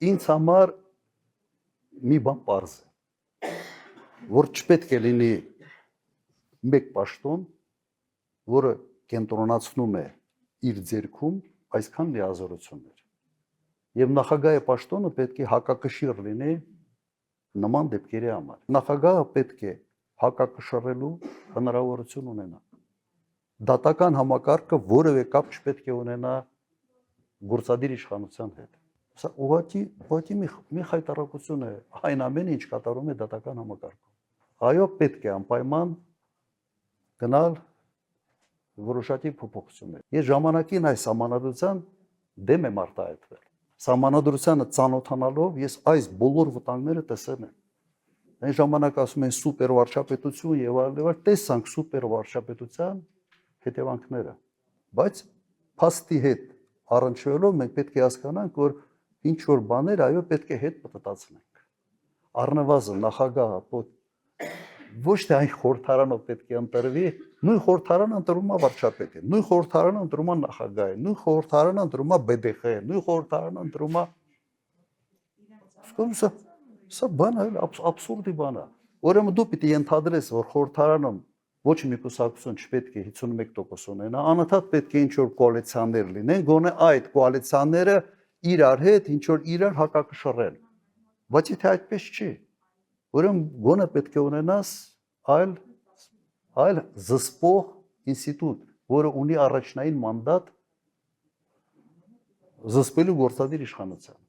Ինձ համար մի բան պարզ է, որ չպետք է լինի մեկ պաշտոն, որը կենտրոնացնում է իր ձեռքում այսքան լիազորություններ։ Եվ նախագահի պաշտոնը պետք է հակակշիռ լինի նման դեպքերի համար։ Նախագահը պետք է հակակշռելու հնարավորություն ունենա։ Դատական համակարգը որևէ կապ չպետք է ունենա գործադիր իշխանության հետ։ Սա ուղղակի մի խայտառակություն է այն ամենը, ինչ կատարում է դատական համակարգում։ Այո, պետք է անպայման գնալ որոշակի փոփոխություններ։ Ես ժամանակին այս համանadrության դեմ եմ արտահայտվել։ Համանadrությանը ծանոթանալով ես այս բոլոր վտանգները տեսել եմ։ Այն ժամանակ ասում են սուպեր վարչապետություն եւ այլն, տեսանք սուպեր վարչապետության հետևանքները։ Բայց փաստի հետ առնչվելով մենք պետք է հասկանանք, որ ինչ որ բաներ այո պետք է հետ պատտացնենք։ Առնվազն նախագահը ոչ թե այն խորհրդարանով պետք է ընտրվի, նույն խորհրդարանը ընտրում է վարչապետը, նույն խորհրդարանը ընտրում է նախագահը, նույն խորհրդարանը ընտրում է BDԽ-ը, նույն խորհրդարանը ընտրում է Սա բան է, աբսուրդի բան է։ Ուրեմն դու պիտի ենթադրես, որ խորհրդարանում ոչ մի կուսակցություն չպետք է 51% ունենա, անընդհատ պետք է ինչ-որ կոալիցիաներ լինեն, գոնե այդ կոալիցիաները իրար հետ ինչ-որ իրար հակակշռեն։ Բայց եթե այդպես չի, ուրեմն գոնե պետք է ունենաս այլ զսպող ինստիտուտ, որը ունի առաջնային մանդատ զսպելու գործադիր իշխանության։